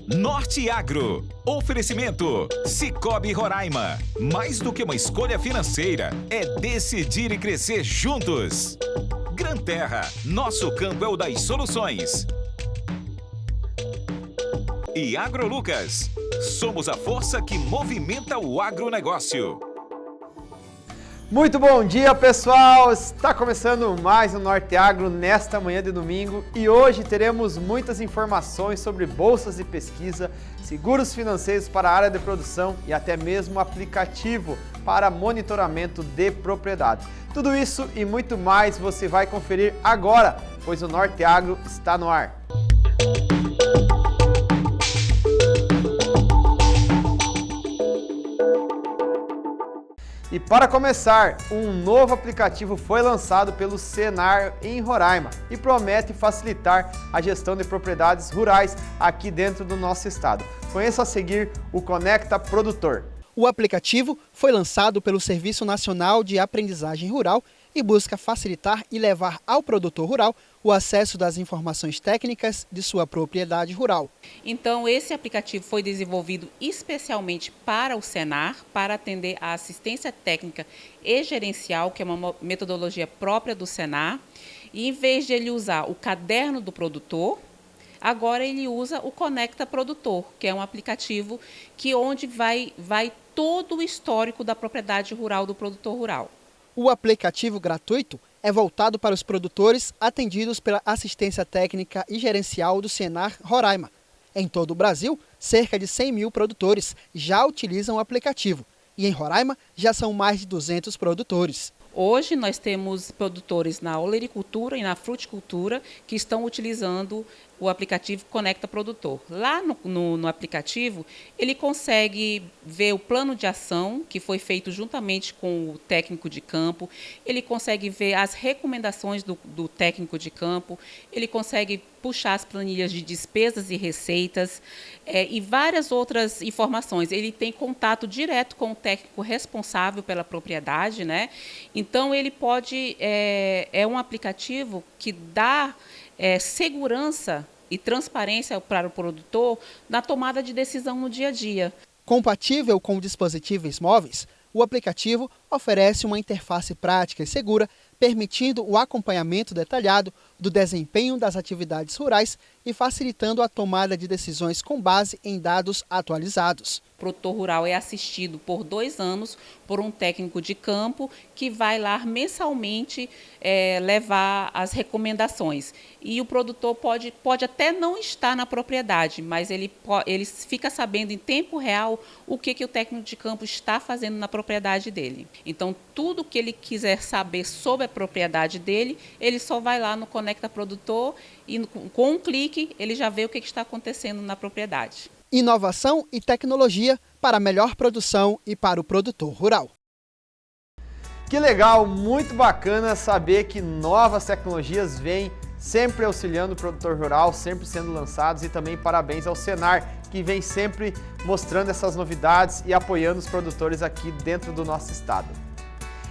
Norte Agro. Oferecimento Sicoob Roraima. Mais do que uma escolha financeira, é decidir e crescer juntos. Gran Terra. Nosso campo é o das soluções. E AgroLucas. Somos a força que movimenta o agronegócio. Muito bom dia, pessoal! Está começando mais um Norte Agro nesta manhã de domingo e hoje teremos muitas informações sobre bolsas de pesquisa, seguros financeiros para a área de produção e até mesmo aplicativo para monitoramento de propriedade. Tudo isso e muito mais você vai conferir agora, pois o Norte Agro está no ar. E para começar, um novo aplicativo foi lançado pelo Senar em Roraima e promete facilitar a gestão de propriedades rurais aqui dentro do nosso estado. Conheça a seguir o Conecta Produtor. O aplicativo foi lançado pelo Serviço Nacional de Aprendizagem Rural e busca facilitar e levar ao produtor rural o acesso das informações técnicas de sua propriedade rural. Então, esse aplicativo foi desenvolvido especialmente para o Senar, para atender a assistência técnica e gerencial, que é uma metodologia própria do Senar. E em vez de ele usar o caderno do produtor, agora ele usa o Conecta Produtor, que é um aplicativo onde vai todo o histórico da propriedade rural do produtor rural. O aplicativo gratuito é voltado para os produtores atendidos pela assistência técnica e gerencial do Senar Roraima. Em todo o Brasil, cerca de 100 mil produtores já utilizam o aplicativo e em Roraima já são mais de 200 produtores. Hoje nós temos produtores na olericultura e na fruticultura que estão utilizando o aplicativo Conecta Produtor. Lá no aplicativo, ele consegue ver o plano de ação que foi feito juntamente com o técnico de campo, ele consegue ver as recomendações do técnico de campo, ele consegue puxar as planilhas de despesas e receitas e várias outras informações. Ele tem contato direto com o técnico responsável pela propriedade, né? Então, ele pode... É um aplicativo que dá segurança e transparência para o produtor na tomada de decisão no dia a dia. Compatível com dispositivos móveis, o aplicativo oferece uma interface prática e segura, permitindo o acompanhamento detalhado do desempenho das atividades rurais e facilitando a tomada de decisões com base em dados atualizados. O produtor rural é assistido por 2 anos por um técnico de campo que vai lá mensalmente levar as recomendações. E o produtor pode até não estar na propriedade, mas ele fica sabendo em tempo real o que o técnico de campo está fazendo na propriedade dele. Então, tudo que ele quiser saber sobre a propriedade dele, ele só vai lá no Conecta Produtor e com um clique ele já vê o que está acontecendo na propriedade. Inovação e tecnologia para melhor produção e para o produtor rural. Que legal, muito bacana saber que novas tecnologias vêm sempre auxiliando o produtor rural, sempre sendo lançados, e também parabéns ao Senar, que vem sempre mostrando essas novidades e apoiando os produtores aqui dentro do nosso estado.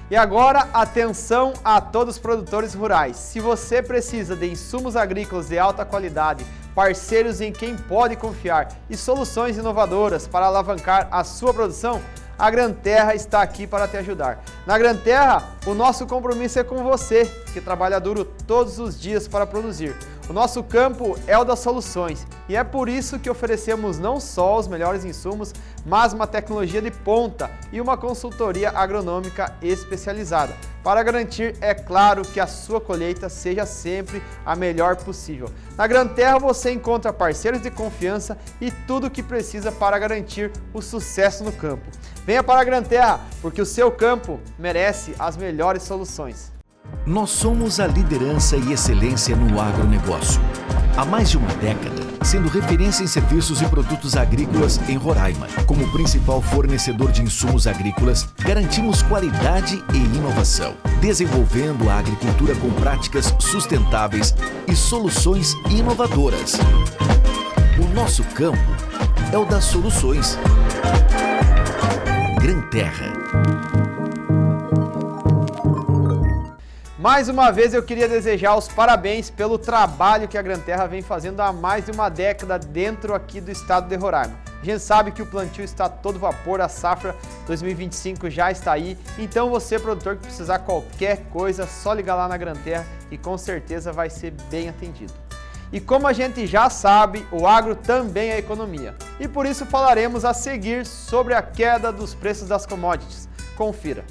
E agora, atenção a todos os produtores rurais. Se você precisa de insumos agrícolas de alta qualidade, parceiros em quem pode confiar e soluções inovadoras para alavancar a sua produção, a Gran Terra está aqui para te ajudar. Na Gran Terra, o nosso compromisso é com você, que trabalha duro todos os dias para produzir. O nosso campo é o das soluções e é por isso que oferecemos não só os melhores insumos, mas uma tecnologia de ponta e uma consultoria agronômica especializada, para garantir, é claro, que a sua colheita seja sempre a melhor possível. Na Gran Terra você encontra parceiros de confiança e tudo o que precisa para garantir o sucesso no campo. Venha para a Gran Terra, porque o seu campo merece as melhores soluções. Nós somos a liderança e excelência no agronegócio. Há mais de uma década, sendo referência em serviços e produtos agrícolas em Roraima. Como principal fornecedor de insumos agrícolas, garantimos qualidade e inovação, desenvolvendo a agricultura com práticas sustentáveis e soluções inovadoras. O nosso campo é o das soluções. Gran Terra. Mais uma vez eu queria desejar os parabéns pelo trabalho que a Granterra vem fazendo há mais de uma década dentro aqui do estado de Roraima. A gente sabe que o plantio está a todo vapor, a safra 2025 já está aí, então você, produtor, que precisar qualquer coisa, só ligar lá na Granterra e com certeza vai ser bem atendido. E como a gente já sabe, o agro também é economia. E por isso falaremos a seguir sobre a queda dos preços das commodities. Confira.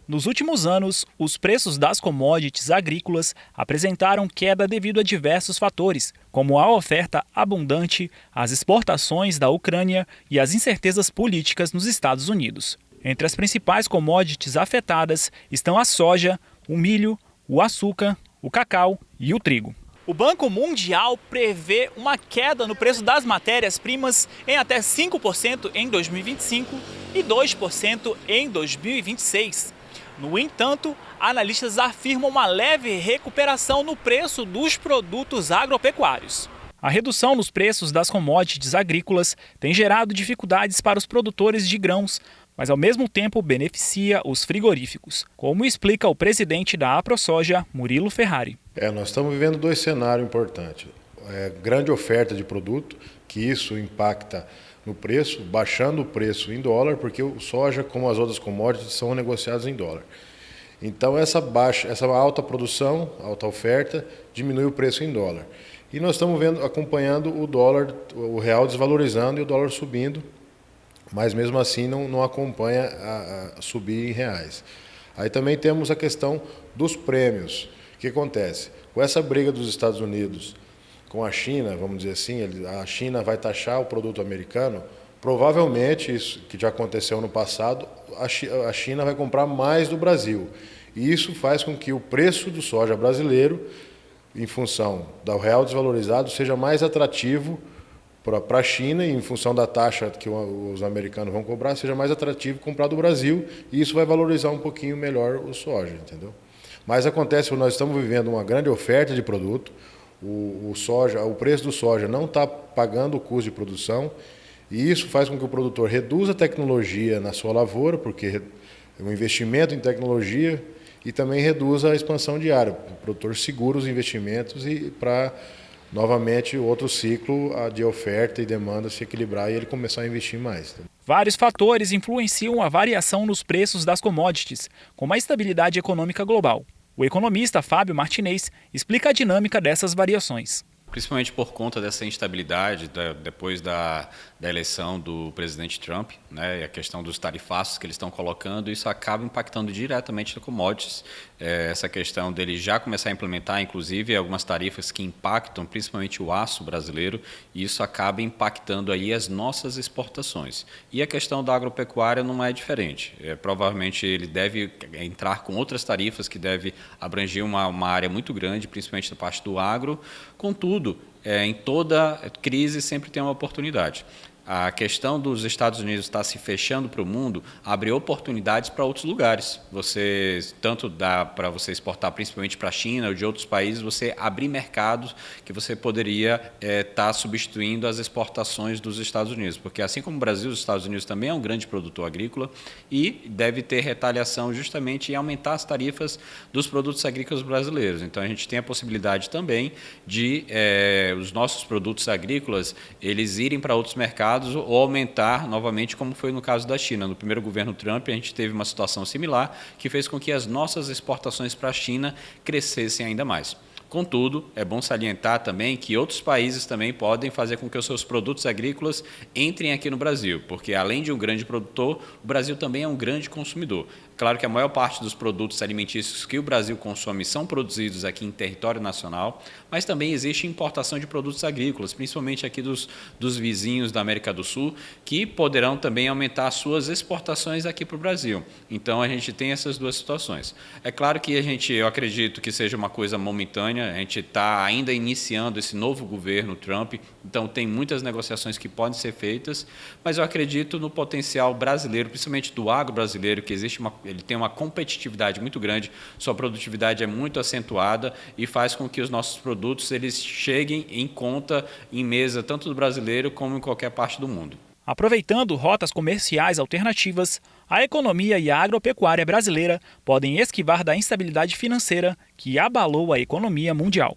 Nos últimos anos, os preços das commodities agrícolas apresentaram queda devido a diversos fatores, como a oferta abundante, as exportações da Ucrânia e as incertezas políticas nos Estados Unidos. Entre as principais commodities afetadas estão a soja, o milho, o açúcar, o cacau e o trigo. O Banco Mundial prevê uma queda no preço das matérias-primas em até 5% em 2025 e 2% em 2026. No entanto, analistas afirmam uma leve recuperação no preço dos produtos agropecuários. A redução nos preços das commodities agrícolas tem gerado dificuldades para os produtores de grãos, mas ao mesmo tempo beneficia os frigoríficos, como explica o presidente da AproSoja, Murilo Ferrari. Nós estamos vivendo dois cenários importantes. Grande oferta de produto, que isso impacta no preço, baixando o preço em dólar, porque o soja, como as outras commodities, são negociados em dólar. Então essa alta produção, alta oferta, diminui o preço em dólar. E nós estamos acompanhando o dólar, o real desvalorizando e o dólar subindo, mas mesmo assim não acompanha a subir em reais. Aí também temos a questão dos prêmios. O que acontece? Com essa briga dos Estados Unidos com a China, vamos dizer assim, a China vai taxar o produto americano, provavelmente, isso que já aconteceu no passado, a China vai comprar mais do Brasil. E isso faz com que o preço do soja brasileiro, em função do real desvalorizado, seja mais atrativo para a China, e em função da taxa que os americanos vão cobrar, seja mais atrativo comprar do Brasil, e isso vai valorizar um pouquinho melhor o soja, entendeu? Mas acontece que nós estamos vivendo uma grande oferta de produto, o preço do soja não está pagando o custo de produção, e isso faz com que o produtor reduza a tecnologia na sua lavoura, porque o investimento em tecnologia, e também reduza a expansão de área. O produtor segura os investimentos e para novamente outro ciclo de oferta e demanda se equilibrar e ele começar a investir mais. Vários fatores influenciam a variação nos preços das commodities, como a estabilidade econômica global. O economista Fábio Martinez explica a dinâmica dessas variações. Principalmente por conta dessa instabilidade depois da eleição do presidente Trump, né, e a questão dos tarifaços que eles estão colocando, isso acaba impactando diretamente no commodities. Essa questão dele já começar a implementar, inclusive, algumas tarifas que impactam principalmente o aço brasileiro, e isso acaba impactando aí as nossas exportações. E a questão da agropecuária não é diferente. Provavelmente ele deve entrar com outras tarifas que deve abranger uma área muito grande, principalmente da parte do agro. Contudo, em toda crise sempre tem uma oportunidade. A questão dos Estados Unidos estar se fechando para o mundo abre oportunidades para outros lugares. Tanto dá para você exportar principalmente para a China ou de outros países, você abrir mercados que você poderia estar substituindo as exportações dos Estados Unidos. Porque assim como o Brasil, os Estados Unidos também é um grande produtor agrícola e deve ter retaliação justamente em aumentar as tarifas dos produtos agrícolas brasileiros. Então a gente tem a possibilidade também de os nossos produtos agrícolas eles irem para outros mercados ou aumentar novamente, como foi no caso da China. No primeiro governo Trump, a gente teve uma situação similar que fez com que as nossas exportações para a China crescessem ainda mais. Contudo, é bom salientar também que outros países também podem fazer com que os seus produtos agrícolas entrem aqui no Brasil, porque além de um grande produtor, o Brasil também é um grande consumidor. Claro que a maior parte dos produtos alimentícios que o Brasil consome são produzidos aqui em território nacional, mas também existe importação de produtos agrícolas, principalmente aqui dos vizinhos da América do Sul, que poderão também aumentar as suas exportações aqui para o Brasil. Então, a gente tem essas duas situações. É claro que eu acredito que seja uma coisa momentânea, a gente está ainda iniciando esse novo governo Trump, então tem muitas negociações que podem ser feitas, mas eu acredito no potencial brasileiro, principalmente do agro brasileiro, que ele tem uma competitividade muito grande, sua produtividade é muito acentuada e faz com que os nossos produtos eles cheguem em conta em mesa tanto do brasileiro como em qualquer parte do mundo. Aproveitando rotas comerciais alternativas, a economia e a agropecuária brasileira podem esquivar da instabilidade financeira que abalou a economia mundial.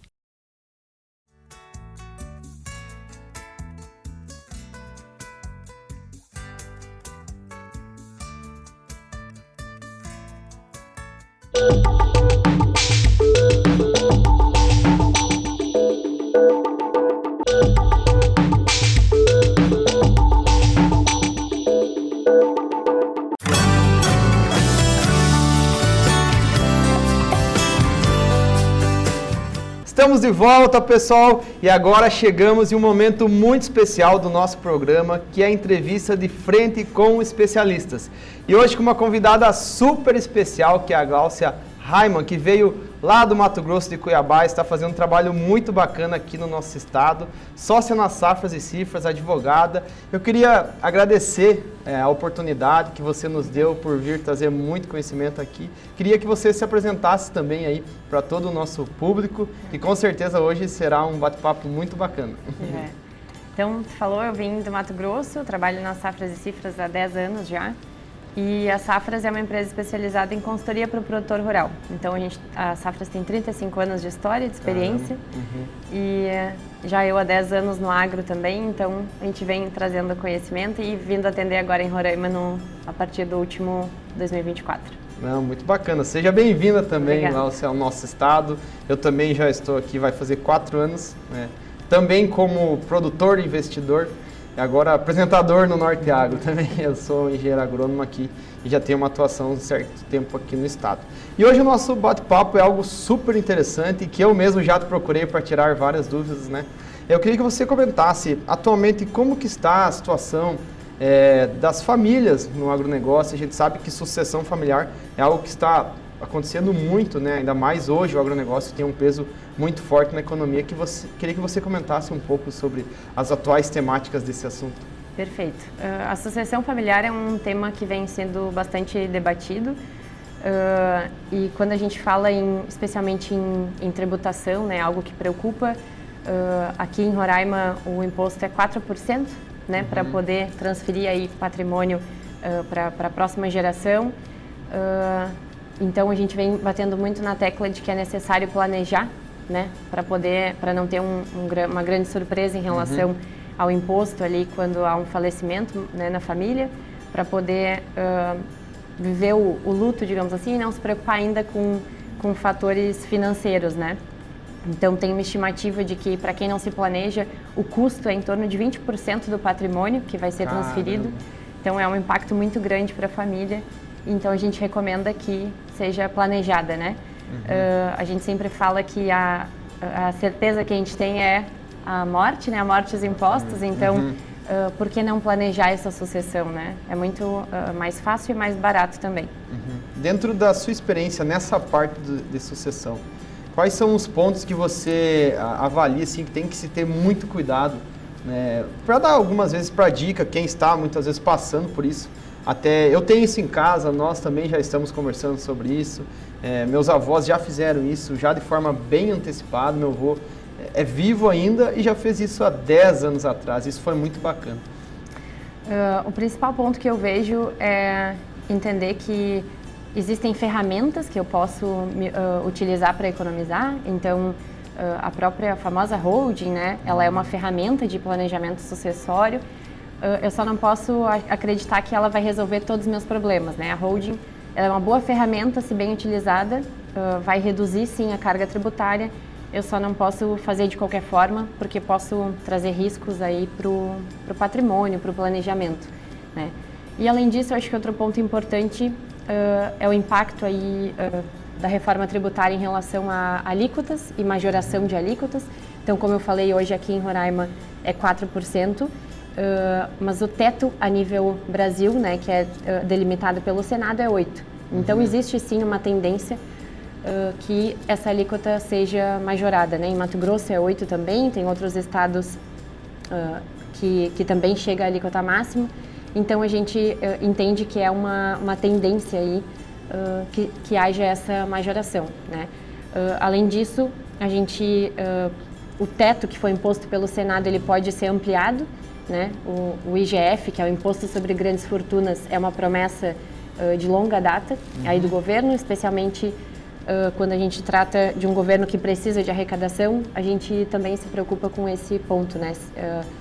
Estamos de volta, pessoal, e agora chegamos em um momento muito especial do nosso programa, que é a entrevista de frente com especialistas. E hoje com uma convidada super especial, que é a Gláucia Raimann, que veio lá do Mato Grosso de Cuiabá, está fazendo um trabalho muito bacana aqui no nosso estado, sócia nas Safras e Cifras, advogada. Eu queria agradecer a oportunidade que você nos deu por vir trazer muito conhecimento aqui. Queria que você se apresentasse também aí para todo o nosso público, e com certeza hoje será um bate-papo muito bacana. Então, tu falou, eu vim do Mato Grosso, trabalho nas Safras e Cifras há 10 anos já. E a Safras é uma empresa especializada em consultoria para o produtor rural. Então, a Safras tem 35 anos de história, de experiência. E já eu há 10 anos no agro também, então a gente vem trazendo conhecimento e vindo atender agora em Roraima a partir do último 2024. Não, muito bacana. Seja bem-vinda também ao nosso estado. Eu também já estou aqui, vai fazer 4 anos, né? Também como produtor e investidor. E agora apresentador no Norte Agro também. Eu sou engenheiro agrônomo aqui e já tenho uma atuação de certo tempo aqui no estado. E hoje o nosso bate-papo é algo super interessante que eu mesmo já te procurei para tirar várias dúvidas, né? Eu queria que você comentasse atualmente como que está a situação das famílias no agronegócio. A gente sabe que sucessão familiar é algo que está acontecendo muito, né? Ainda mais hoje o agronegócio tem um peso muito forte na economia. Queria que você comentasse um pouco sobre as atuais temáticas desse assunto. Perfeito. A sucessão familiar é um tema que vem sendo bastante debatido e quando a gente fala especialmente em tributação, né, algo que preocupa, aqui em Roraima o imposto é 4%, né, para poder transferir aí patrimônio para a próxima geração. Então a gente vem batendo muito na tecla de que é necessário planejar, né, para não ter uma grande surpresa em relação ao imposto ali quando há um falecimento, né, na família, para poder viver o luto, digamos assim, e não se preocupar ainda com fatores financeiros, né. Então tem uma estimativa de que, para quem não se planeja, o custo é em torno de 20% do patrimônio que vai ser transferido. Então é um impacto muito grande para a família. Então a gente recomenda que seja planejada, né? A gente sempre fala que a certeza que a gente tem é a morte, né? A morte e os impostos. Então, por que não planejar essa sucessão, né? É muito mais fácil e mais barato também. Dentro da sua experiência nessa parte de sucessão, quais são os pontos que você avalia assim, que tem que se ter muito cuidado, né? Para dar algumas vezes para dica, quem está muitas vezes passando por isso. Até eu tenho isso em casa, nós também já estamos conversando sobre isso. Meus avós já fizeram isso, já de forma bem antecipada. Meu avô é vivo ainda e já fez isso há 10 anos atrás. Isso foi muito bacana. O principal ponto que eu vejo é entender que existem ferramentas que eu posso utilizar para economizar. Então, a própria famosa holding, né? Ela é uma ferramenta de planejamento sucessório. Eu só não posso acreditar que ela vai resolver todos os meus problemas, né? A holding ela é uma boa ferramenta, se bem utilizada, vai reduzir sim a carga tributária. Eu só não posso fazer de qualquer forma, porque posso trazer riscos aí para o patrimônio, para o planejamento, né? E além disso, eu acho que outro ponto importante é o impacto aí da reforma tributária em relação a alíquotas e majoração de alíquotas. Então, como eu falei, hoje aqui em Roraima é 4%. Mas o teto a nível Brasil, né, que é delimitado pelo Senado, é 8%. Então existe sim uma tendência que essa alíquota seja majorada, né? Em Mato Grosso é 8% também, tem outros estados que também chega a alíquota máxima. Então a gente entende que é uma tendência aí que haja essa majoração, né? Além disso, o teto que foi imposto pelo Senado ele pode ser ampliado. né? O IGF, que é o Imposto sobre Grandes Fortunas, é uma promessa de longa data aí do governo, especialmente quando a gente trata de um governo que precisa de arrecadação, a gente também se preocupa com esse ponto, né?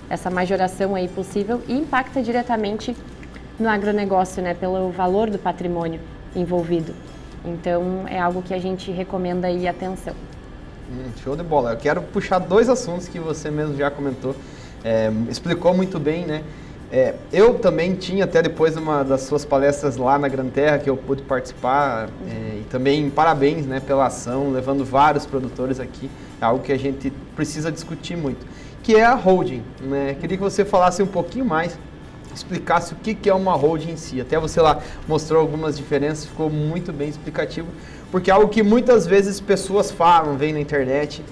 Essa majoração aí possível e impacta diretamente no agronegócio, né? Pelo valor do patrimônio envolvido. Então, é algo que a gente recomenda aí atenção. Show de bola. Eu quero puxar 2 assuntos que você mesmo já comentou, explicou muito bem, né? Eu também tinha, até depois de uma das suas palestras lá na Gran Terra, que eu pude participar, e também parabéns, né, pela ação, levando vários produtores aqui, é algo que a gente precisa discutir muito, que é a holding, né? Queria que você falasse um pouquinho mais, explicasse o que é uma holding em si. Até você lá mostrou algumas diferenças, ficou muito bem explicativo, porque é algo que muitas vezes pessoas falam, veem na internet,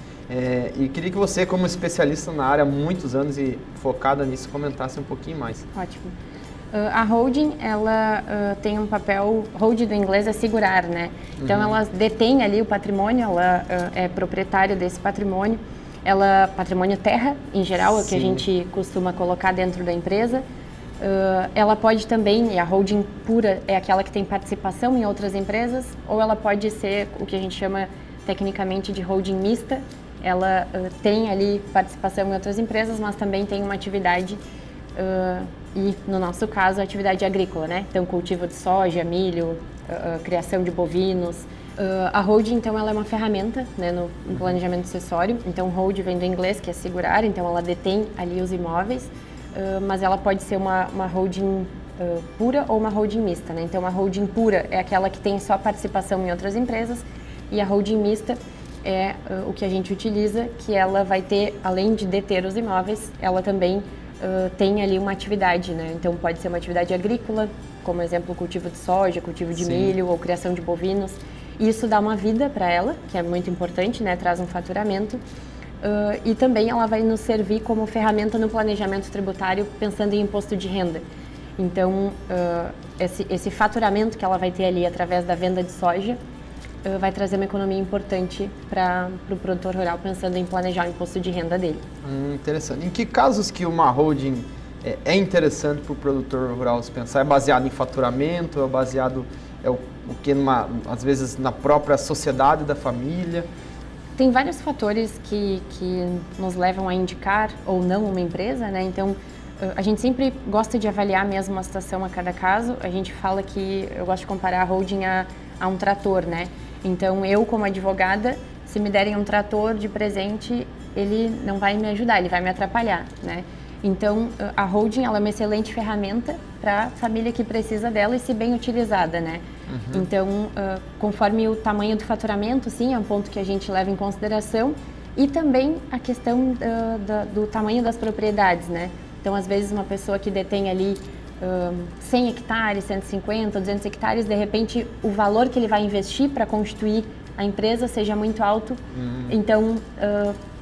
e queria que você, como especialista na área há muitos anos e focada nisso, comentasse um pouquinho mais. Ótimo. A holding, ela tem um papel, hold do inglês é segurar, né? Então, ela detém ali o patrimônio, ela é proprietária desse patrimônio, patrimônio terra, em geral, é o que a gente costuma colocar dentro da empresa. Ela pode também, e a holding pura é aquela que tem participação em outras empresas, ou ela pode ser o que a gente chama tecnicamente de holding mista. Ela tem ali participação em outras empresas, mas também tem uma atividade, e no nosso caso, a atividade agrícola, né? Então, cultivo de soja, milho, criação de bovinos. A holding, então, ela é uma ferramenta, né, no planejamento sucessório. Então, hold vem do inglês, que é segurar, então ela detém ali os imóveis, mas ela pode ser uma holding pura ou uma holding mista, né? Então, a holding pura é aquela que tem só participação em outras empresas, e a holding mista é o que a gente utiliza, que ela vai ter, além de deter os imóveis, ela também tem ali uma atividade, né? Então pode ser uma atividade agrícola, como exemplo cultivo de soja, cultivo de milho ou criação de bovinos. Isso dá uma vida para ela, que é muito importante, né? Traz um faturamento. E também ela vai nos servir como ferramenta no planejamento tributário, pensando em imposto de renda. Então, esse faturamento que ela vai ter ali através da venda de soja vai trazer uma economia importante para o produtor rural, pensando em planejar o imposto de renda dele. Interessante. Em que casos que uma holding é interessante para o produtor rural se pensar? É baseado em faturamento? É baseado, às vezes, na própria sociedade da família? Tem vários fatores que nos levam a indicar ou não uma empresa, né? Então, a gente sempre gosta de avaliar mesmo a situação a cada caso. A gente fala que eu gosto de comparar a holding a um trator, né? Então, eu como advogada, se me derem um trator de presente, ele não vai me ajudar, ele vai me atrapalhar, né? Então, a holding, ela é uma excelente ferramenta para a família que precisa dela e se bem utilizada, né? Então, conforme o tamanho do faturamento, sim, é um ponto que a gente leva em consideração, e também a questão do tamanho das propriedades, né? Então, às vezes, uma pessoa que detém ali 100 hectares, 150, 200 hectares, de repente, o valor que ele vai investir para constituir a empresa seja muito alto, então,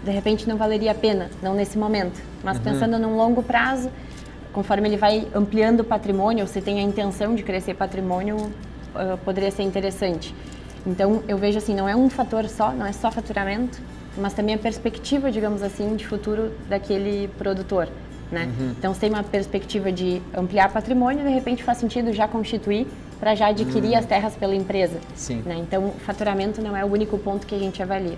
de repente, não valeria a pena, não nesse momento. Mas pensando num longo prazo, conforme ele vai ampliando o patrimônio, ou se tem a intenção de crescer patrimônio, poderia ser interessante. Então, eu vejo assim, não é um fator só, não é só faturamento, mas também a perspectiva, digamos assim, de futuro daquele produtor, né? Então, se tem uma perspectiva de ampliar patrimônio, de repente faz sentido já constituir para já adquirir as terras pela empresa. Sim. Né? Então, o faturamento não é o único ponto que a gente avalia.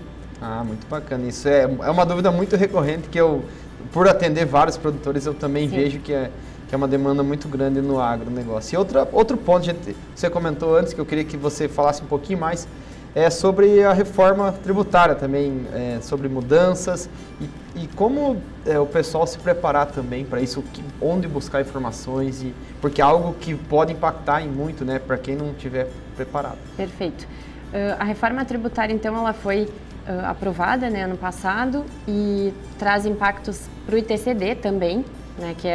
Muito bacana. Isso é uma dúvida muito recorrente que eu, por atender vários produtores, eu também vejo que é uma demanda muito grande no agronegócio. E outro ponto, gente, você comentou antes, que eu queria que você falasse um pouquinho mais, é sobre a reforma tributária também, sobre mudanças e como o pessoal se preparar também para isso, onde buscar informações, porque é algo que pode impactar em muito, né, para quem não estiver preparado. Perfeito. A reforma tributária, então, ela foi aprovada, né, ano passado, e traz impactos para o ITCD também, né, que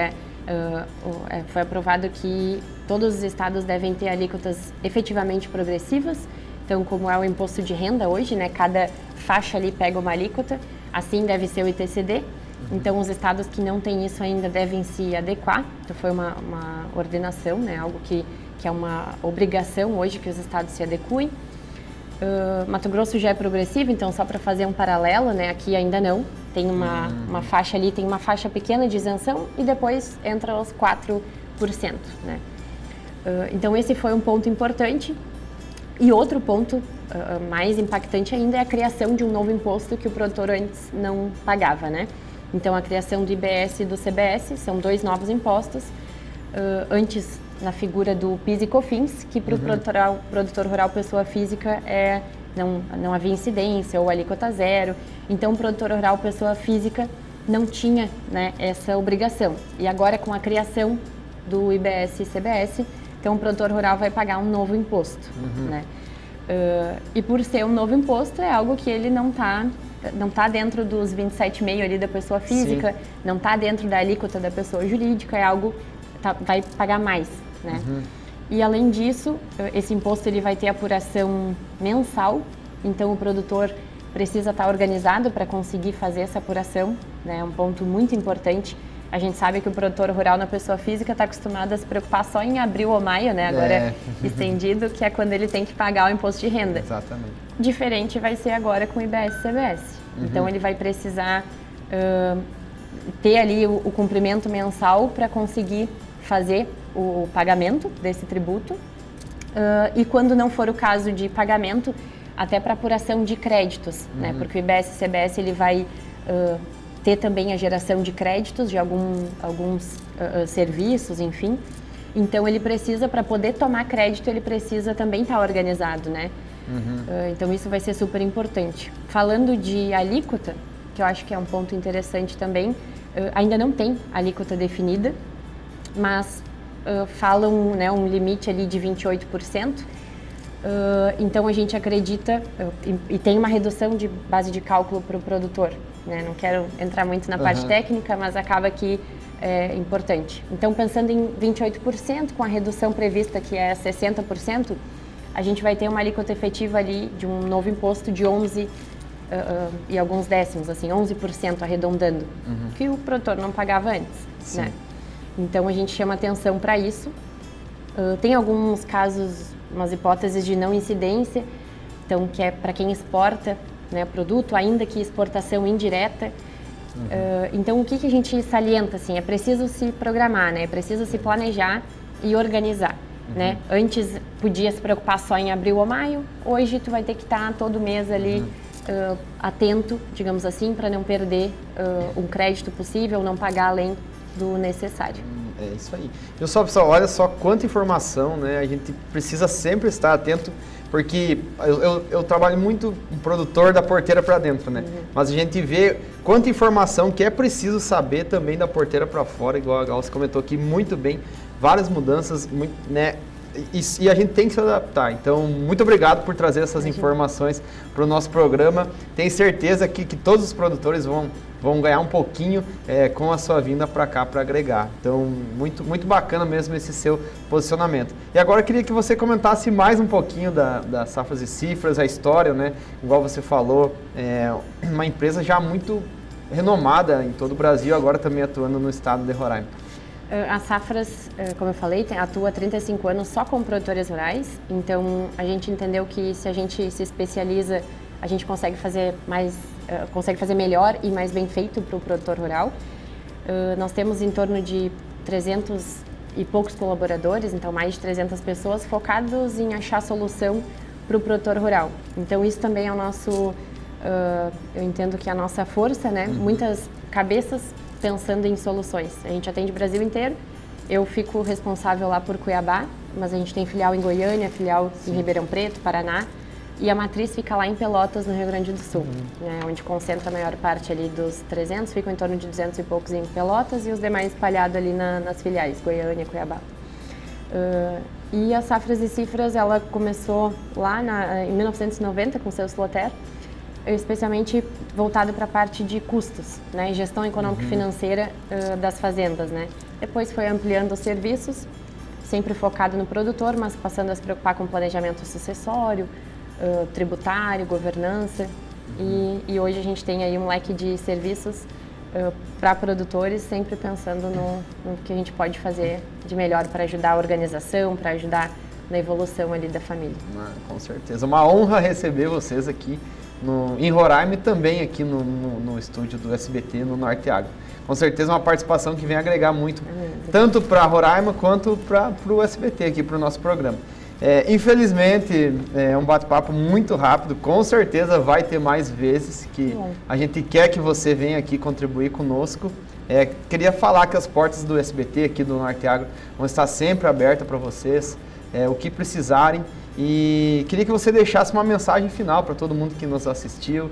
foi aprovado que todos os estados devem ter alíquotas efetivamente progressivas. Então, como é o imposto de renda hoje, né, cada faixa ali pega uma alíquota, assim deve ser o ITCD. Então, os estados que não têm isso ainda devem se adequar. Então, foi uma ordenação, né, algo que é uma obrigação hoje que os estados se adequem. Mato Grosso já é progressivo, então só para fazer um paralelo, né, aqui ainda não. Tem uma faixa ali, tem uma faixa pequena de isenção e depois entra os 4%. Né? Então esse foi um ponto importante. E outro ponto mais impactante ainda é a criação de um novo imposto que o produtor antes não pagava. Né? Então a criação do IBS e do CBS são 2 novos impostos. Antes na figura do PIS e COFINS, que para o produtor rural pessoa física não havia incidência ou alíquota zero. Então o produtor rural pessoa física não tinha, né, essa obrigação. E agora com a criação do IBS e CBS, então o produtor rural vai pagar um novo imposto. Né? E por ser um novo imposto é algo que ele não está dentro dos 27,5% ali da pessoa física, sim, não está dentro da alíquota da pessoa jurídica, é algo vai pagar mais, né? E além disso, esse imposto ele vai ter apuração mensal, então o produtor precisa estar organizado para conseguir fazer essa apuração, né? É um ponto muito importante. A gente sabe que o produtor rural na pessoa física está acostumado a se preocupar só em abril ou maio, né? Agora estendido, que é quando ele tem que pagar o imposto de renda. Exatamente. Diferente vai ser agora com o IBS e CBS. Então ele vai precisar ter ali o cumprimento mensal para conseguir fazer o pagamento desse tributo e quando não for o caso de pagamento, até para apuração de créditos, né? Porque o IBS e CBS ele vai ter também a geração de créditos de alguns serviços, enfim. Então ele precisa, para poder tomar crédito, ele precisa também estar organizado, né? Então isso vai ser super importante. Falando de alíquota, que eu acho que é um ponto interessante também, ainda não tem alíquota definida, mas falam, né, um limite ali de 28%. Então a gente acredita e tem uma redução de base de cálculo para o produtor. Né? Não quero entrar muito na parte técnica, mas acaba que é importante. Então pensando em 28%, com a redução prevista que é 60%, a gente vai ter uma alíquota efetiva ali de um novo imposto de 11 e alguns décimos, assim, 11% arredondando, que o produtor não pagava antes. Né? Então a gente chama atenção para isso. Tem alguns casos, umas hipóteses de não incidência, então que é para quem exporta, né, produto, ainda que exportação indireta. Então o que a gente salienta, assim, é preciso se programar, né, é preciso se planejar e organizar. Né? Antes podia se preocupar só em abril ou maio, hoje tu vai ter que estar todo mês ali atento, digamos assim, para não perder um crédito possível, não pagar além do necessário. É isso aí. Então, só, pessoal, olha só quanta informação, né? A gente precisa sempre estar atento, porque eu trabalho muito um produtor da porteira para dentro, né? Mas a gente vê quanta informação que é preciso saber também da porteira para fora, igual a Gal comentou aqui muito bem, várias mudanças, né? E a gente tem que se adaptar. Então, muito obrigado por trazer essas informações para o nosso programa. Tenho certeza que todos os produtores vão ganhar um pouquinho com a sua vinda para cá para agregar. Então, muito bacana mesmo esse seu posicionamento. E agora eu queria que você comentasse mais um pouquinho da Safras e Cifras, a história, né? Igual você falou, uma empresa já muito renomada em todo o Brasil, agora também atuando no estado de Roraima. A Safras, como eu falei, atua há 35 anos só com produtores rurais, então a gente entendeu que se a gente se especializa, a gente consegue fazer melhor e mais bem feito para o produtor rural. Nós temos em torno de 300 e poucos colaboradores, então mais de 300 pessoas focados em achar solução para o produtor rural. Então isso também é o nosso, eu entendo que é a nossa força, né? Muitas cabeças pensando em soluções. A gente atende o Brasil inteiro, eu fico responsável lá por Cuiabá, mas a gente tem filial em Goiânia, filial em Ribeirão Preto, Paraná, e a matriz fica lá em Pelotas, no Rio Grande do Sul, né, onde concentra a maior parte ali dos 300, ficam em torno de 200 e poucos em Pelotas e os demais espalhados ali nas filiais, Goiânia, Cuiabá. E a Safras e Cifras, ela começou lá em 1990 com o seu Sloter, especialmente voltado para a parte de custos, né, gestão econômico-financeira das fazendas, né. Depois foi ampliando os serviços, sempre focado no produtor, mas passando a se preocupar com planejamento sucessório, tributário, governança, e hoje a gente tem aí um leque de serviços para produtores, sempre pensando no que a gente pode fazer de melhor para ajudar a organização, para ajudar na evolução ali da família. Com certeza. Uma honra receber vocês aqui em Roraima e também aqui no estúdio do SBT, no Norte Agro. Com certeza uma participação que vem agregar muito, tanto para Roraima quanto para o SBT aqui, para o nosso programa. Infelizmente, é um bate-papo muito rápido, com certeza vai ter mais vezes que a gente quer que você venha aqui contribuir conosco. Queria falar que as portas do SBT aqui do Norte Agro vão estar sempre abertas para vocês, o que precisarem. E queria que você deixasse uma mensagem final para todo mundo que nos assistiu,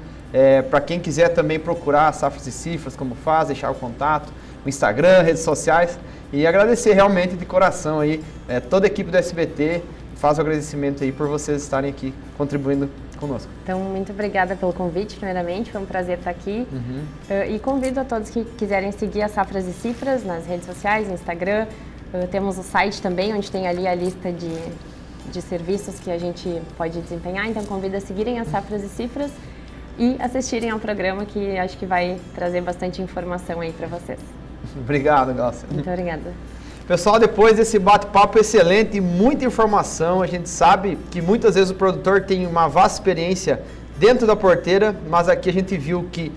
para quem quiser também procurar Safras e Cifras, como faz, deixar o contato, no Instagram, redes sociais, e agradecer realmente de coração aí, toda a equipe do SBT, faz o agradecimento aí por vocês estarem aqui contribuindo conosco. Então, muito obrigada pelo convite, primeiramente, foi um prazer estar aqui. E convido a todos que quiserem seguir a Safras e Cifras nas redes sociais, no Instagram. Temos o site também, onde tem ali a lista de serviços que a gente pode desempenhar. Então, convido a seguirem a Safras e Cifras e assistirem ao programa, que acho que vai trazer bastante informação aí para vocês. Obrigado, Glaucia. Muito obrigada. Pessoal, depois desse bate-papo excelente e muita informação, a gente sabe que muitas vezes o produtor tem uma vasta experiência dentro da porteira, mas aqui a gente viu que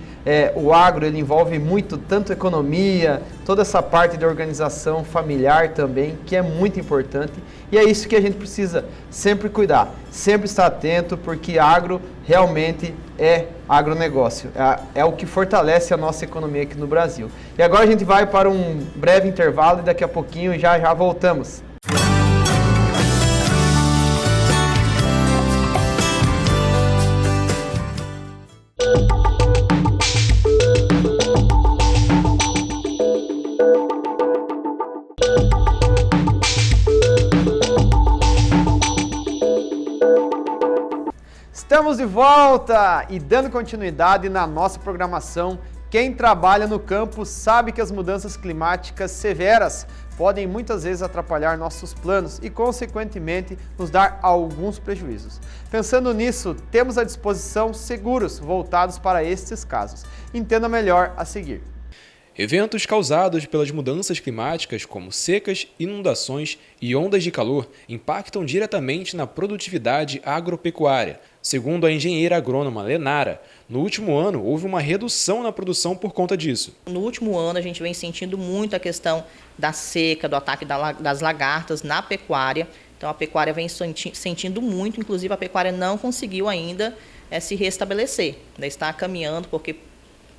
o agro ele envolve muito, tanto economia, toda essa parte de organização familiar também, que é muito importante. E é isso que a gente precisa sempre cuidar, sempre estar atento, porque agro realmente é agronegócio, é o que fortalece a nossa economia aqui no Brasil. E agora a gente vai para um breve intervalo e daqui a pouquinho já voltamos. Estamos de volta e dando continuidade na nossa programação. Quem trabalha no campo sabe que as mudanças climáticas severas podem muitas vezes atrapalhar nossos planos e, consequentemente, nos dar alguns prejuízos. Pensando nisso, temos à disposição seguros voltados para estes casos. Entenda melhor a seguir. Eventos causados pelas mudanças climáticas, como secas, inundações e ondas de calor, impactam diretamente na produtividade agropecuária. Segundo a engenheira agrônoma Lenara, no último ano houve uma redução na produção por conta disso. No último ano a gente vem sentindo muito a questão da seca, do ataque das lagartas na pecuária. Então a pecuária vem sentindo muito, inclusive a pecuária não conseguiu ainda se restabelecer. Está caminhando porque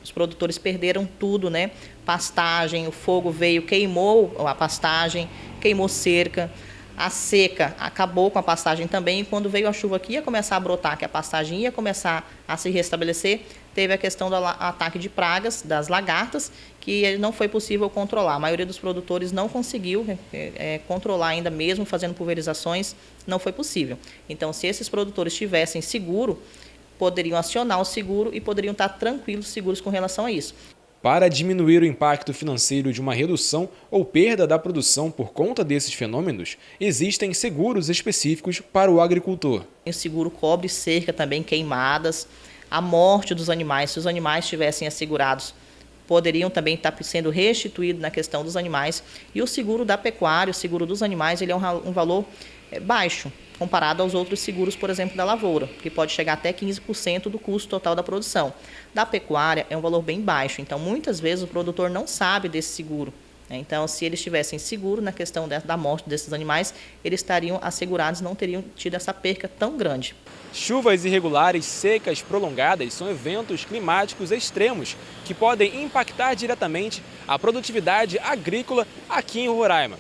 os produtores perderam tudo, né? Pastagem, o fogo veio, queimou a pastagem, queimou cerca. A seca acabou com a pastagem também, e quando veio a chuva que ia começar a brotar, que a pastagem ia começar a se restabelecer, teve a questão do ataque de pragas, das lagartas, que não foi possível controlar. A maioria dos produtores não conseguiu controlar ainda, mesmo fazendo pulverizações, não foi possível. Então, se esses produtores tivessem seguro, poderiam acionar o seguro e poderiam estar tranquilos, seguros com relação a isso. Para diminuir o impacto financeiro de uma redução ou perda da produção por conta desses fenômenos, existem seguros específicos para o agricultor. O seguro cobre cerca também, queimadas, a morte dos animais. Se os animais estivessem assegurados, poderiam também estar sendo restituídos na questão dos animais. E o seguro da pecuária, o seguro dos animais, ele é um valor baixo, comparado aos outros seguros, por exemplo, da lavoura, que pode chegar até 15% do custo total da produção. Da pecuária é um valor bem baixo, então muitas vezes o produtor não sabe desse seguro. Então, se eles tivessem seguro na questão da morte desses animais, eles estariam assegurados, não teriam tido essa perca tão grande. Chuvas irregulares, secas, prolongadas são eventos climáticos extremos que podem impactar diretamente a produtividade agrícola aqui em Roraima.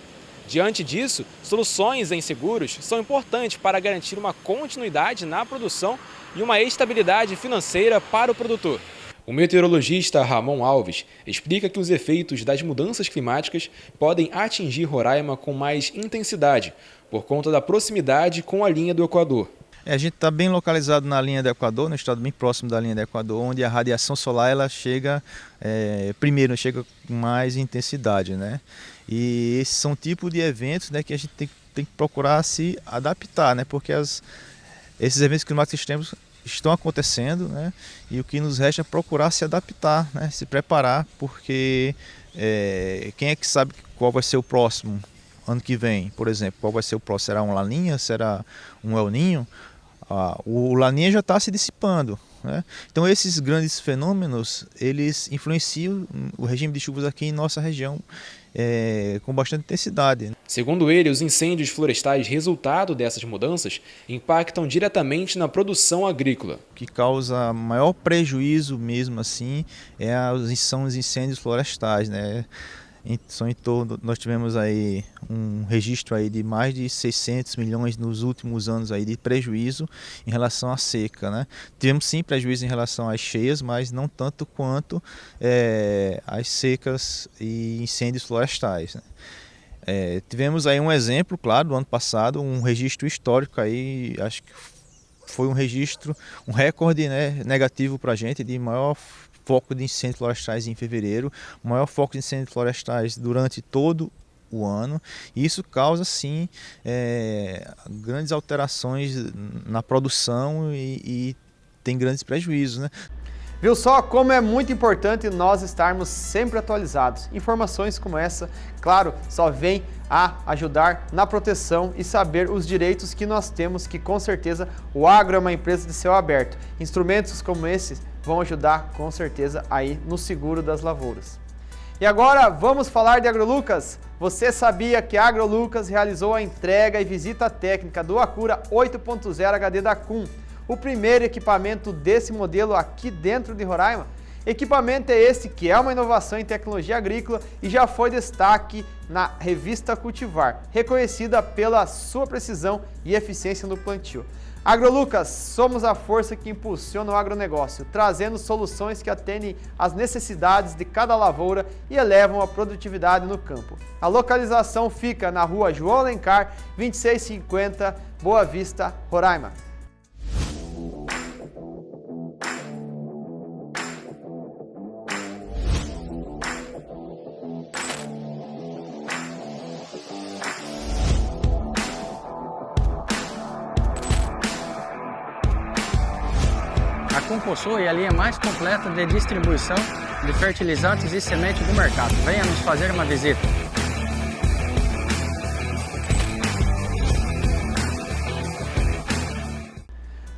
Diante disso, soluções em seguros são importantes para garantir uma continuidade na produção e uma estabilidade financeira para o produtor. O meteorologista Ramon Alves explica que os efeitos das mudanças climáticas podem atingir Roraima com mais intensidade, por conta da proximidade com a linha do Equador. A gente está bem localizado na linha do Equador, no estado bem próximo da linha do Equador, onde a radiação solar ela chega, primeiro chega com mais intensidade, né? E esses são tipos de eventos, né, que a gente tem que procurar se adaptar, né? Porque esses eventos climáticos extremos estão acontecendo, né? E o que nos resta é procurar se adaptar, né? Se preparar, porque quem é que sabe qual vai ser o próximo ano que vem, por exemplo, qual vai ser o próximo? Será um Laninha? Será um El Niño? O Laninha já está se dissipando, né? Então esses grandes fenômenos, eles influenciam o regime de chuvas aqui em nossa região com bastante intensidade. Segundo ele, os incêndios florestais resultado dessas mudanças impactam diretamente na produção agrícola. O que causa maior prejuízo mesmo assim são os incêndios florestais, né? Nós tivemos aí um registro aí de mais de 600 milhões nos últimos anos aí de prejuízo em relação à seca, né? Tivemos sim prejuízo em relação às cheias, mas não tanto quanto as secas e incêndios florestais, né? Tivemos aí um exemplo, claro, do ano passado, um registro histórico aí, acho que foi um recorde, né, negativo para a gente, de maior foco de incêndios florestais em fevereiro, maior foco de incêndios florestais durante todo o ano. E isso causa, sim, grandes alterações na produção e tem grandes prejuízos, né? Viu só como é muito importante nós estarmos sempre atualizados. Informações como essa, claro, só vem a ajudar na proteção e saber os direitos que nós temos, que com certeza o agro é uma empresa de céu aberto. Instrumentos como esses vão ajudar com certeza aí no seguro das lavouras. E agora vamos falar de AgroLucas. Você sabia que a AgroLucas realizou a entrega e visita técnica do Acura 8.0 HD da Kuhn, o primeiro equipamento desse modelo aqui dentro de Roraima? Equipamento é esse que é uma inovação em tecnologia agrícola e já foi destaque na revista Cultivar, reconhecida pela sua precisão e eficiência no plantio. AgroLucas, somos a força que impulsiona o agronegócio, trazendo soluções que atendem às necessidades de cada lavoura e elevam a produtividade no campo. A localização fica na rua João Alencar, 2650, Boa Vista, Roraima. A Kuhn possui a linha mais completa de distribuição de fertilizantes e sementes do mercado. Venha nos fazer uma visita.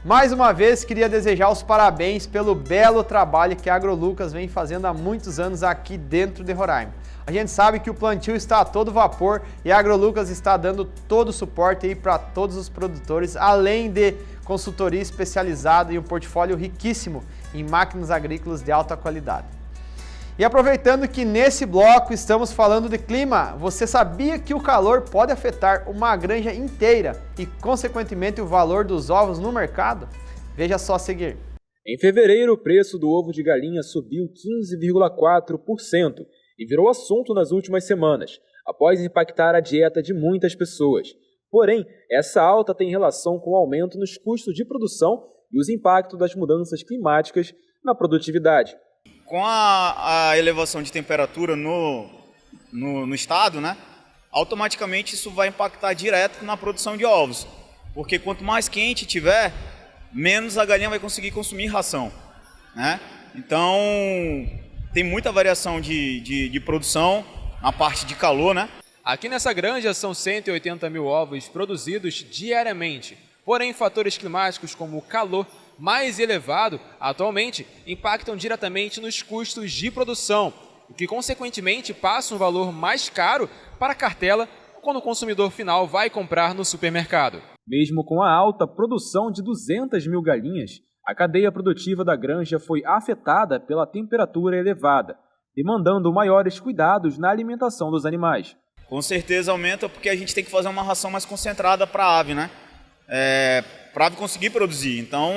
Mais uma vez, queria desejar os parabéns pelo belo trabalho que a AgroLucas vem fazendo há muitos anos aqui dentro de Roraima. A gente sabe que o plantio está a todo vapor e a AgroLucas está dando todo o suporte aí para todos os produtores, além de consultoria especializada e um portfólio riquíssimo em máquinas agrícolas de alta qualidade. E aproveitando que nesse bloco estamos falando de clima, você sabia que o calor pode afetar uma granja inteira e, consequentemente, o valor dos ovos no mercado? Veja só a seguir. Em fevereiro, o preço do ovo de galinha subiu 15,4% e virou assunto nas últimas semanas, após impactar a dieta de muitas pessoas. Porém, essa alta tem relação com o aumento nos custos de produção e os impactos das mudanças climáticas na produtividade. Com a elevação de temperatura no estado, né, automaticamente isso vai impactar direto na produção de ovos. Porque quanto mais quente tiver, menos a galinha vai conseguir consumir ração, né? Então, tem muita variação de produção na parte de calor, né? Aqui nessa granja são 180 mil ovos produzidos diariamente. Porém, fatores climáticos como o calor mais elevado atualmente impactam diretamente nos custos de produção, o que consequentemente passa um valor mais caro para a cartela quando o consumidor final vai comprar no supermercado. Mesmo com a alta produção de 200 mil galinhas, a cadeia produtiva da granja foi afetada pela temperatura elevada, demandando maiores cuidados na alimentação dos animais. Com certeza aumenta porque a gente tem que fazer uma ração mais concentrada para a ave, né? Para a ave conseguir produzir. Então,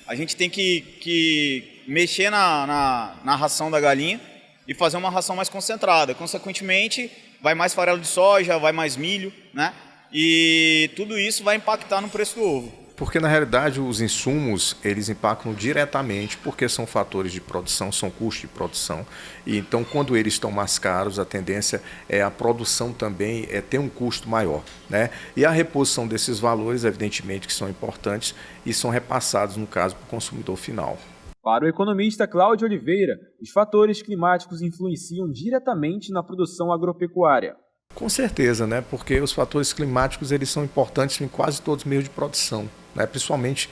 a gente tem que mexer na ração da galinha e fazer uma ração mais concentrada. Consequentemente, vai mais farelo de soja, vai mais milho, né? E tudo isso vai impactar no preço do ovo. Porque, na realidade, os insumos, eles impactam diretamente, porque são fatores de produção, são custos de produção. E então, quando eles estão mais caros, a tendência é a produção também ter um custo maior, né? E a reposição desses valores, evidentemente, que são importantes e são repassados, no caso, para o consumidor final. Para o economista Cláudio Oliveira, os fatores climáticos influenciam diretamente na produção agropecuária. Com certeza, né? Porque os fatores climáticos eles são importantes em quase todos os meios de produção, né? Principalmente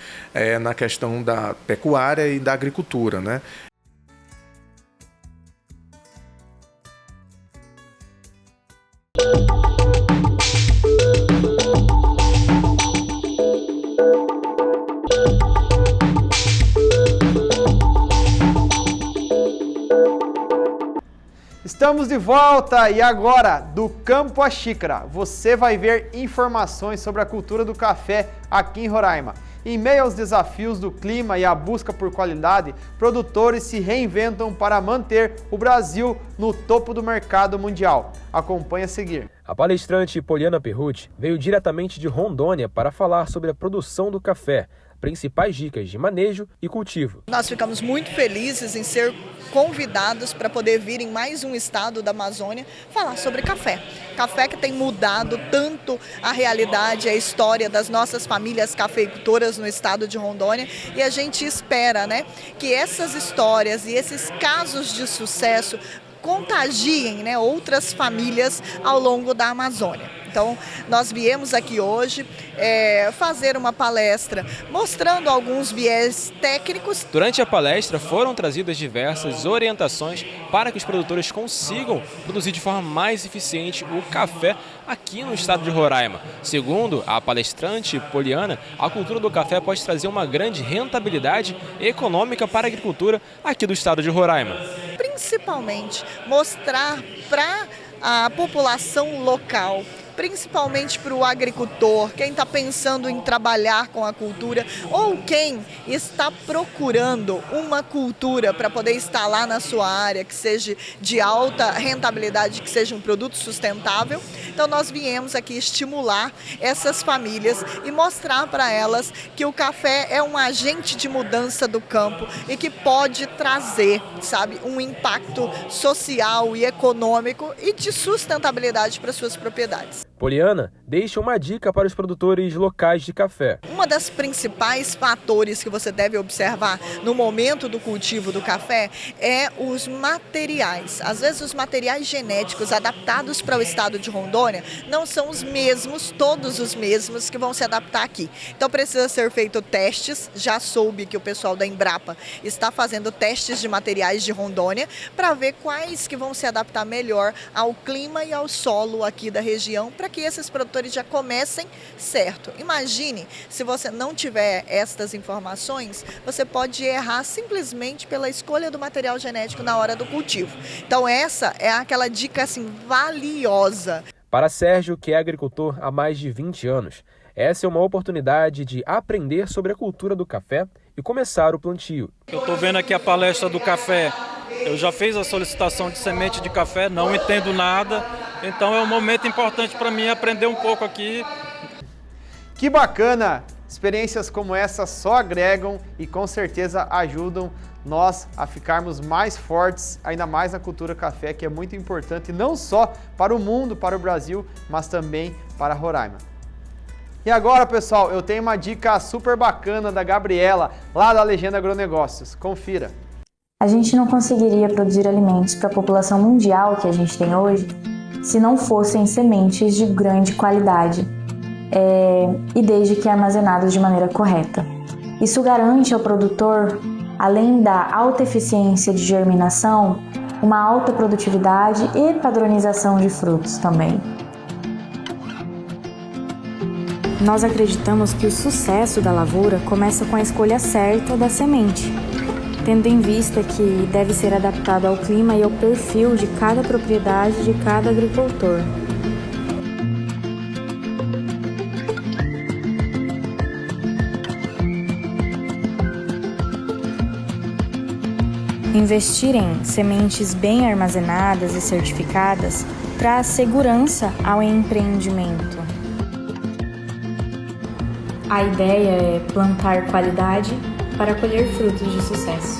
na questão da pecuária e da agricultura, né? Estamos de volta e agora, do campo à xícara, você vai ver informações sobre a cultura do café aqui em Roraima. Em meio aos desafios do clima e a busca por qualidade, produtores se reinventam para manter o Brasil no topo do mercado mundial. Acompanhe a seguir. A palestrante Poliana Perrucci veio diretamente de Rondônia para falar sobre a produção do café, principais dicas de manejo e cultivo. Nós ficamos muito felizes em ser convidados para poder vir em mais um estado da Amazônia falar sobre café. Café que tem mudado tanto a realidade, a história das nossas famílias cafeicultoras no estado de Rondônia, e a gente espera, né, que essas histórias e esses casos de sucesso contagiem, né, outras famílias ao longo da Amazônia. Então, nós viemos aqui hoje fazer uma palestra mostrando alguns viés técnicos. Durante a palestra foram trazidas diversas orientações para que os produtores consigam produzir de forma mais eficiente o café aqui no estado de Roraima. Segundo a palestrante Poliana, a cultura do café pode trazer uma grande rentabilidade econômica para a agricultura aqui do estado de Roraima. Principalmente mostrar para a população local, principalmente para o agricultor, quem está pensando em trabalhar com a cultura ou quem está procurando uma cultura para poder instalar na sua área, que seja de alta rentabilidade, que seja um produto sustentável. Então nós viemos aqui estimular essas famílias e mostrar para elas que o café é um agente de mudança do campo e que pode trazer, sabe, um impacto social e econômico e de sustentabilidade para suas propriedades. Poliana deixa uma dica para os produtores locais de café. Uma das principais fatores que você deve observar no momento do cultivo do café é os materiais. Às vezes os materiais genéticos adaptados para o estado de Rondônia não são os mesmos, todos os mesmos que vão se adaptar aqui. Então precisa ser feito testes. Já soube que o pessoal da Embrapa está fazendo testes de materiais de Rondônia para ver quais que vão se adaptar melhor ao clima e ao solo aqui da região, para que esses produtores já comecem certo. Imagine, se você não tiver estas informações, você pode errar simplesmente pela escolha do material genético na hora do cultivo. Então essa é aquela dica assim valiosa. Para Sérgio, que é agricultor há mais de 20 anos, essa é uma oportunidade de aprender sobre a cultura do café e começar o plantio. Eu estou vendo aqui a palestra do café. Eu já fiz a solicitação de semente de café, não entendo nada, então é um momento importante para mim aprender um pouco aqui. Que bacana! Experiências como essa só agregam e com certeza ajudam nós a ficarmos mais fortes, ainda mais na cultura café, que é muito importante não só para o mundo, para o Brasil, mas também para Roraima. E agora, pessoal, eu tenho uma dica super bacana da Gabriela, lá da Legenda Agronegócios. Confira! A gente não conseguiria produzir alimentos para a população mundial que a gente tem hoje se não fossem sementes de grande qualidade e desde que armazenadas de maneira correta. Isso garante ao produtor, além da alta eficiência de germinação, uma alta produtividade e padronização de frutos também. Nós acreditamos que o sucesso da lavoura começa com a escolha certa da semente, tendo em vista que deve ser adaptado ao clima e ao perfil de cada propriedade de cada agricultor. Investir em sementes bem armazenadas e certificadas traz segurança ao empreendimento. A ideia é plantar qualidade para colher frutos de sucesso.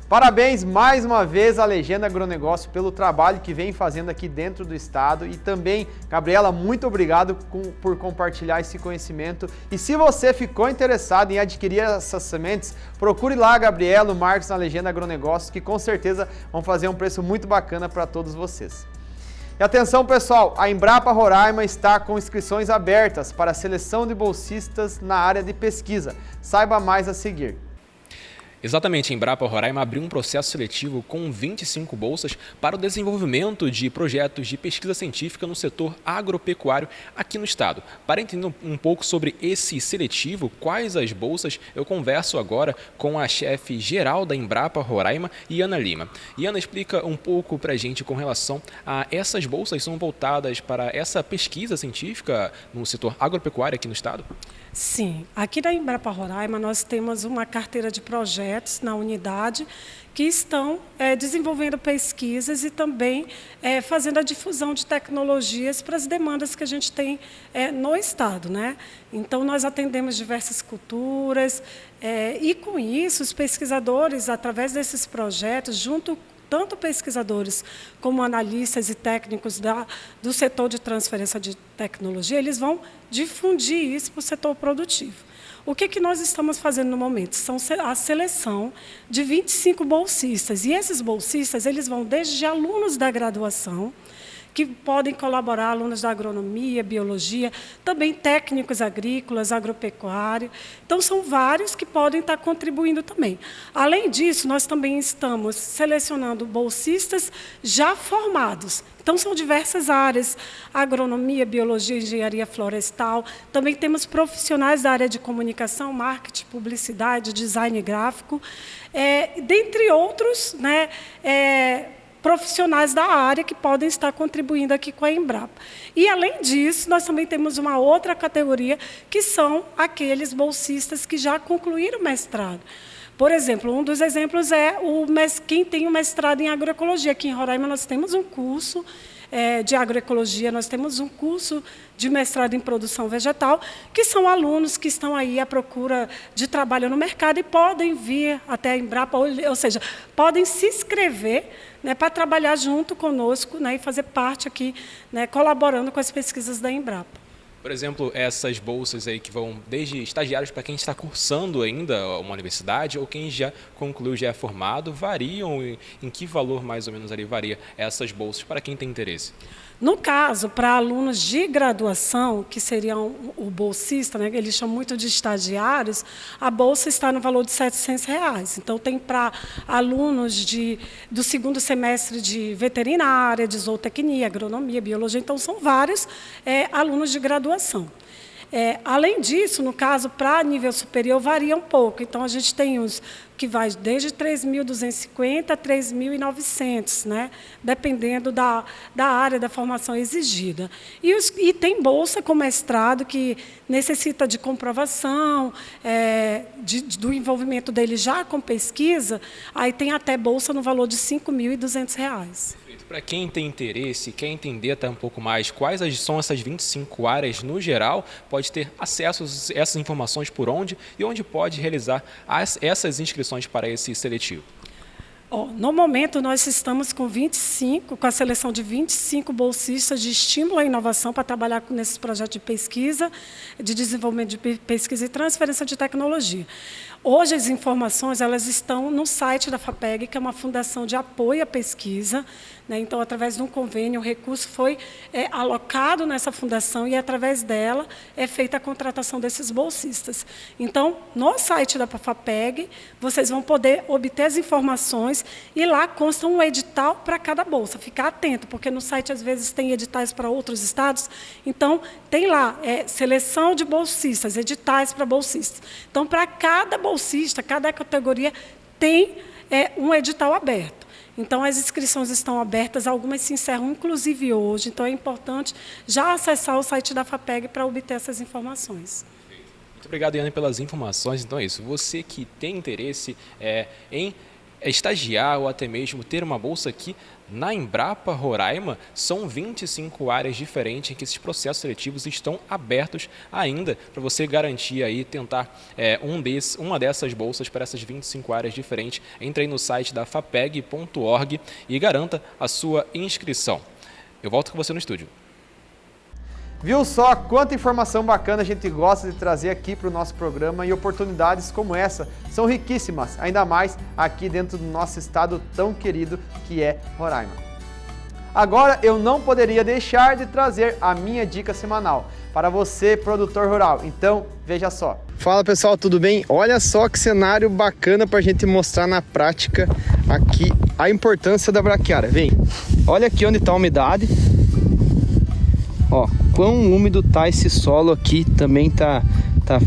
Parabéns mais uma vez à Legenda Agronegócio pelo trabalho que vem fazendo aqui dentro do estado e também, Gabriela, muito obrigado por compartilhar esse conhecimento. E se você ficou interessado em adquirir essas sementes, procure lá a Gabriela, o Marcos na Legenda Agronegócio, que com certeza vão fazer um preço muito bacana para todos vocês. E atenção, pessoal, a Embrapa Roraima está com inscrições abertas para a seleção de bolsistas na área de pesquisa. Saiba mais a seguir. Exatamente, a Embrapa Roraima abriu um processo seletivo com 25 bolsas para o desenvolvimento de projetos de pesquisa científica no setor agropecuário aqui no estado. Para entender um pouco sobre esse seletivo, quais as bolsas, eu converso agora com a chefe geral da Embrapa Roraima, Iana Lima. Iana, explica um pouco para a gente com relação a essas bolsas são voltadas para essa pesquisa científica no setor agropecuário aqui no estado? Sim, aqui na Embrapa Roraima nós temos uma carteira de projetos na unidade que estão desenvolvendo pesquisas e também fazendo a difusão de tecnologias para as demandas que a gente tem no estado, né? Então nós atendemos diversas culturas e com isso os pesquisadores, através desses projetos, junto tanto pesquisadores como analistas e técnicos do setor de transferência de tecnologia, eles vão difundir isso para o setor produtivo. O que nós estamos fazendo no momento? São a seleção de 25 bolsistas. E esses bolsistas eles vão desde alunos da graduação, que podem colaborar, alunos da agronomia, biologia, também técnicos agrícolas, agropecuária. Então, são vários que podem estar contribuindo também. Além disso, nós também estamos selecionando bolsistas já formados. Então, são diversas áreas, agronomia, biologia, engenharia florestal. Também temos profissionais da área de comunicação, marketing, publicidade, design gráfico, dentre outros, né, profissionais da área que podem estar contribuindo aqui com a Embrapa. E, além disso, nós também temos uma outra categoria, que são aqueles bolsistas que já concluíram o mestrado. Por exemplo, um dos exemplos é quem tem o mestrado em agroecologia. Aqui em Roraima nós temos um curso de agroecologia, nós temos um curso de mestrado em produção vegetal, que são alunos que estão aí à procura de trabalho no mercado e podem vir até a Embrapa, ou seja, podem se inscrever, né, para trabalhar junto conosco, né, e fazer parte aqui, né, colaborando com as pesquisas da Embrapa. Por exemplo, essas bolsas aí que vão desde estagiários para quem está cursando ainda uma universidade ou quem já concluiu, já é formado, variam em que valor mais ou menos ali varia essas bolsas para quem tem interesse? No caso, para alunos de graduação, que seriam o bolsista, né, eles chamam muito de estagiários, a bolsa está no valor de R$ 700. Então, tem para alunos do segundo semestre de veterinária, de zootecnia, agronomia, biologia. Então, são vários alunos de graduação. Além disso, no caso, para nível superior, varia um pouco. Então, a gente tem uns que vai desde 3.250 a 3.900, né? Dependendo da área da formação exigida. E tem bolsa com mestrado que necessita de comprovação, do envolvimento dele já com pesquisa, aí tem até bolsa no valor de R$ 5.200. Para quem tem interesse, quer entender até um pouco mais quais são essas 25 áreas no geral, pode ter acesso a essas informações por onde e onde pode realizar essas inscrições para esse seletivo. No momento, nós estamos com a seleção de 25 bolsistas de estímulo à inovação para trabalhar nesses projetos de pesquisa, de desenvolvimento de pesquisa e transferência de tecnologia. Hoje, as informações elas estão no site da FAPEG, que é uma fundação de apoio à pesquisa, né? Então, através de um convênio, o recurso foi alocado nessa fundação e, através dela, é feita a contratação desses bolsistas. Então, no site da FAPEG, vocês vão poder obter as informações e lá consta um edital para cada bolsa. Ficar atento, porque no site, às vezes, tem editais para outros estados. Então, tem lá seleção de bolsistas, editais para bolsistas. Então, para cada bolsista, cada categoria tem um edital aberto. Então, as inscrições estão abertas, algumas se encerram, inclusive hoje. Então, é importante já acessar o site da FAPEG para obter essas informações. Muito obrigado, Iane, pelas informações. Então, é isso. Você que tem interesse em estagiar ou até mesmo ter uma bolsa aqui na Embrapa Roraima, são 25 áreas diferentes em que esses processos seletivos estão abertos ainda para você garantir aí, tentar uma dessas bolsas para essas 25 áreas diferentes. Entre aí no site da fapeg.org e garanta a sua inscrição. Eu volto com você no estúdio. Viu só quanta informação bacana a gente gosta de trazer aqui para o nosso programa, e oportunidades como essa são riquíssimas, ainda mais aqui dentro do nosso estado tão querido que é Roraima. Agora eu não poderia deixar de trazer a minha dica semanal para você, produtor rural. Então, veja só. Fala pessoal, tudo bem? Olha só que cenário bacana para a gente mostrar na prática aqui a importância da braquiária. Vem, olha aqui onde está a umidade. Ó, quão úmido tá esse solo aqui, também tá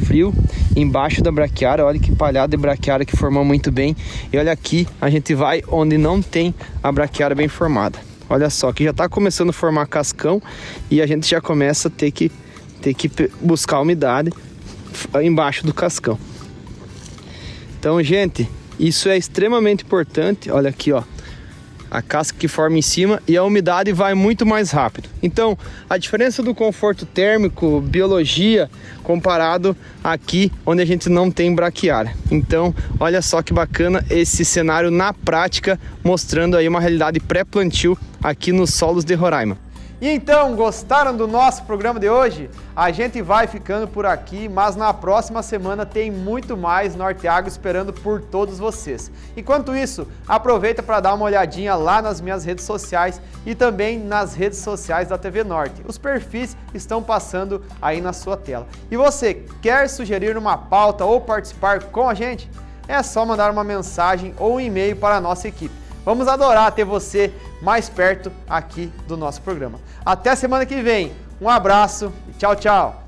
frio. Embaixo da braquiária, olha que palhada de braquiária que formou muito bem. E olha aqui, a gente vai onde não tem a braquiária bem formada. Olha só, que já tá começando a formar cascão e a gente já começa a ter que buscar umidade embaixo do cascão. Então, gente, isso é extremamente importante. Olha aqui, ó, a casca que forma em cima e a umidade vai muito mais rápido. Então, a diferença do conforto térmico, biologia, comparado aqui onde a gente não tem braquiária. Então, olha só que bacana esse cenário na prática, mostrando aí uma realidade pré-plantio aqui nos solos de Roraima. E então, gostaram do nosso programa de hoje? A gente vai ficando por aqui, mas na próxima semana tem muito mais Norte Agro esperando por todos vocês. Enquanto isso, aproveita para dar uma olhadinha lá nas minhas redes sociais e também nas redes sociais da TV Norte. Os perfis estão passando aí na sua tela. E você, quer sugerir uma pauta ou participar com a gente? É só mandar uma mensagem ou um e-mail para a nossa equipe. Vamos adorar ter você mais perto aqui do nosso programa. Até semana que vem. Um abraço e tchau, tchau.